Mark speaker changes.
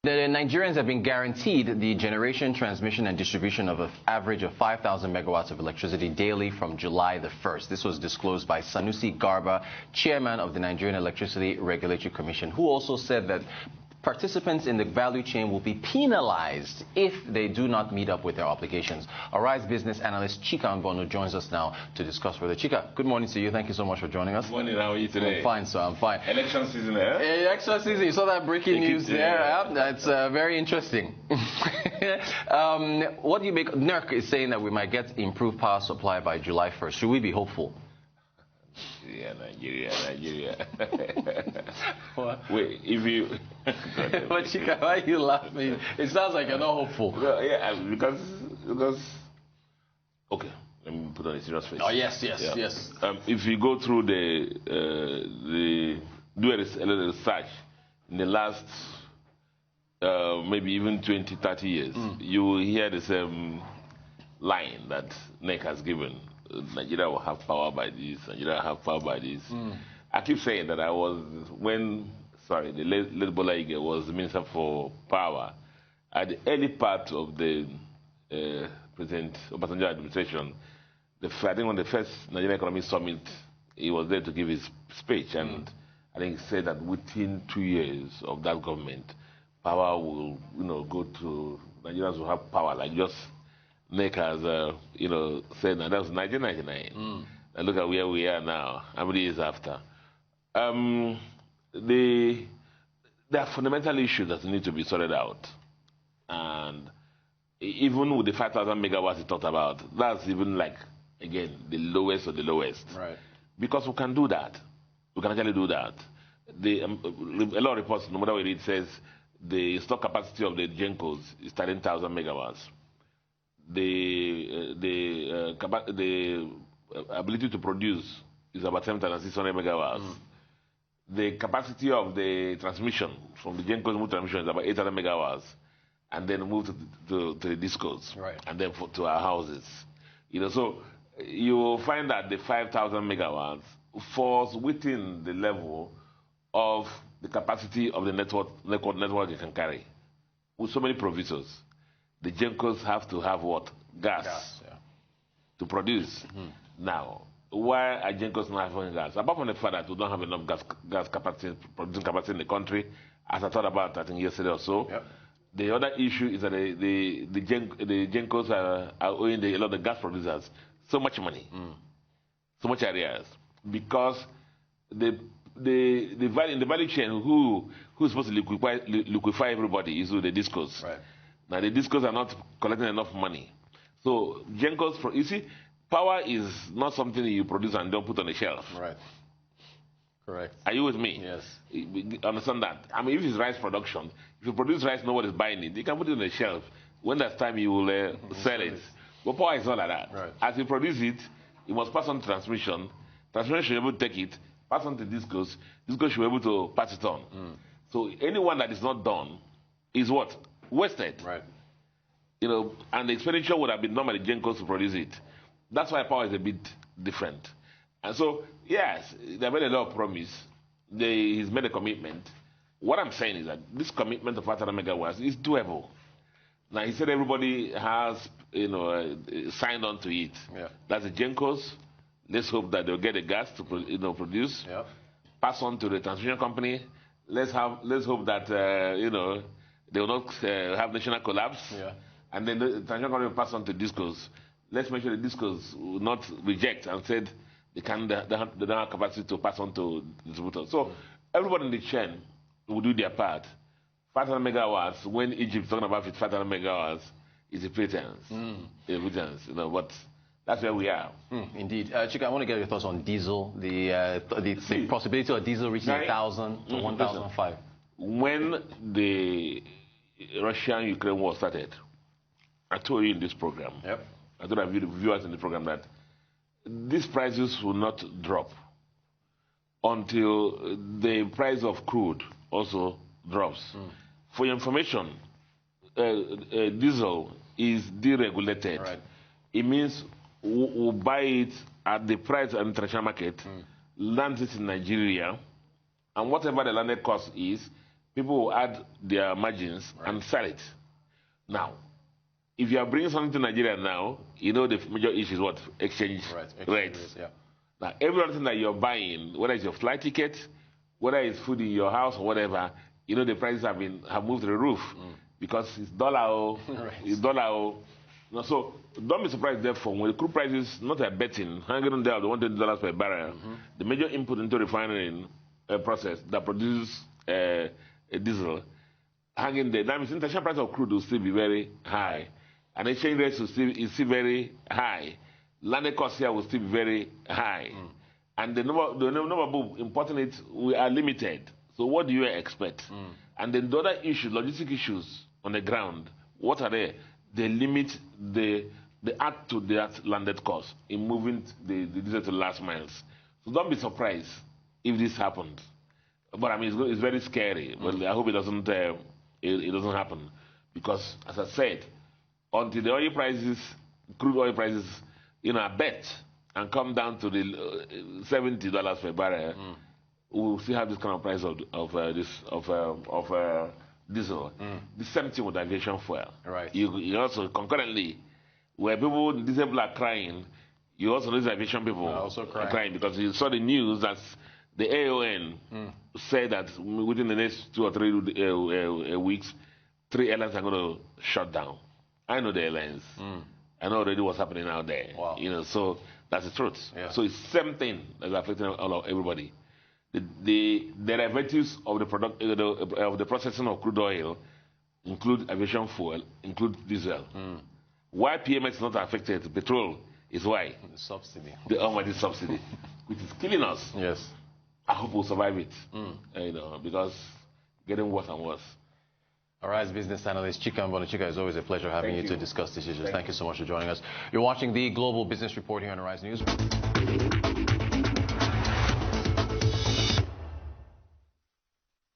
Speaker 1: The Nigerians have been guaranteed the generation, transmission, and distribution of an average of 5,000 megawatts of electricity daily from July the 1st. This was disclosed by Sanusi Garba, chairman of the Nigerian Electricity Regulatory Commission, who also said that participants in the value chain will be penalized if they do not meet up with their obligations. Arise business analyst Chika Ngono joins us now to discuss further. Chika, good morning to you. Thank you so much for joining us.
Speaker 2: Good morning. How are you today?
Speaker 1: I'm fine, sir. I'm fine.
Speaker 2: Election season, eh?
Speaker 1: Election season. You saw that breaking news there? Yeah. That's very interesting. What do you make? Nerc is saying that we might get improved power supply by July 1st. Should we be hopeful?
Speaker 2: Nigeria.
Speaker 1: What?
Speaker 2: Wait, if you...
Speaker 1: But Chika, why are you laughing? It sounds like you're not hopeful.
Speaker 2: Well, yeah, because... Okay, let me put on a serious face.
Speaker 1: Oh, yes.
Speaker 2: If you go through do a little research in the last maybe even 20, 30 years, you will hear the same line that Nerc has given. Nigeria will have power by this, Nigeria will have power by this. I keep saying that the late Bola Ige was the Minister for Power, at the early part of the President Obasanjo administration, I think on the first Nigerian Economic Summit, he was there to give his speech, and I think he said that within 2 years of that government, power will, go to, Nigerians will have power, like just Nerc has, said that was 1999. And look at where we are now, how many years after. There are fundamental issues that need to be sorted out. And even with the 5,000 megawatts he talked about, that's even like, again, the lowest of the lowest.
Speaker 1: Right.
Speaker 2: Because we can do that. We can actually do that. A lot of reports, no matter what it says, the stock capacity of the GENCOs is 13,000 megawatts. The ability to produce is about 7,600 megawatts. The capacity of the transmission from the GENCOs move transmission is about 800 megawatts, and then move to the discos,
Speaker 1: right,
Speaker 2: and then to our houses. So you will find that the 5,000 megawatts falls within the level of the capacity of the network you can carry, with so many provisos. The GENCOs have to have what? Gas to produce. Now, why are GENCOs not having gas? Apart from the fact that we don't have enough gas capacity, producing capacity in the country, as I thought about, I think yesterday or so. Yep. The other issue is that the GENCOs are owing a lot of gas producers so much money, so much areas, because in the value chain, who's supposed to liquefy everybody is the discos. Right. Now, the discos are not collecting enough money. So, GENCOs, you see, power is not something you produce and don't put on a shelf.
Speaker 1: Right. Correct.
Speaker 2: Are you with me?
Speaker 1: Yes.
Speaker 2: Understand that? I mean, if it's rice production, if you produce rice, nobody's buying it. You can put it on a shelf. When that's time, you will sell it. But power is not like that.
Speaker 1: Right.
Speaker 2: As you produce it, you must pass on to transmission. Transmission should be able to take it, pass on to discos. Discos should be able to pass it on. So, anyone that is not done is what? Wasted.
Speaker 1: Right.
Speaker 2: And the expenditure would have been normally GENCOs to produce it. That's why power is a bit different. And so, yes, they made a lot of promise. He's made a commitment. What I'm saying is that this commitment of 500 megawatts is doable. Now, he said everybody has, signed on to it. Yeah. That's the GENCOs. Let's hope that they'll get the gas to produce. Yeah. Pass on to the transmission company. Let's hope that, they will not have national collapse. Yeah. And then the transmission company will pass on to discos. Let's make sure the discos will not reject and said they don't have capacity to pass on to distributors. So everybody in the chain will do their part. 500 megawatts, when Egypt is talking about 500 megawatts, is a pretense. A pretense, but that's where we are.
Speaker 1: Indeed. Chika, I want to get your thoughts on diesel, the possibility of diesel reaching 1,000 to 1,005.
Speaker 2: When the Russian-Ukraine war started, I told you in this program, I told our viewers in the program that these prices will not drop until the price of crude also drops. For your information, diesel is deregulated. Right. It means we'll buy it at the price on the international market, land it in Nigeria, and whatever the landed cost is, people will add their margins and sell it. Now, if you are bringing something to Nigeria now, you know the major issue is what? Exchange rates.
Speaker 1: Yeah.
Speaker 2: Now, every other thing that you're buying, whether it's your flight ticket, whether it's food in your house or whatever, you know the prices have moved to the roof because it's dollar. It's dollar. No, so don't be surprised, therefore, when the crude prices not a betting, hanging on there at $120 per barrel, the major input into refining process that produces a diesel, hanging there. That means the international price of crude will still be very high, and exchange rates will still very high. Landed costs here will still be very high, and the number of importing it are limited. So what do you expect? And then the other issues, logistic issues on the ground, what are they? They limit the add to that landed cost in moving the diesel to last miles. So don't be surprised if this happens. But I mean, it's very scary. But I hope it doesn't happen, because as I said, until the oil prices, crude oil prices, are bet and come down to the $70 per barrel, we'll still have this kind of price of diesel. The same thing with aviation fuel.
Speaker 1: Right.
Speaker 2: You also concurrently, where diesel people are crying, you also notice aviation people are also crying, because you saw the news that the AON said that within the next 2 or 3 weeks, 3 airlines are going to shut down. I know the airlines. I know already what's happening out there.
Speaker 1: Wow.
Speaker 2: So that's the truth.
Speaker 1: Yeah.
Speaker 2: So it's the same thing that's affecting everybody. The derivatives of the product of the processing of crude oil include aviation fuel, include diesel. Why PMX is not affected, petrol, is why
Speaker 1: the subsidy,
Speaker 2: the almighty subsidy, which is killing us.
Speaker 1: Yes.
Speaker 2: I hope we'll survive it. Because getting worse and worse.
Speaker 1: All right, business analyst Chika Mbonichika, it's always a pleasure having you to discuss these issues. Thank you so much for joining us. You're watching the Global Business Report here on Arise News.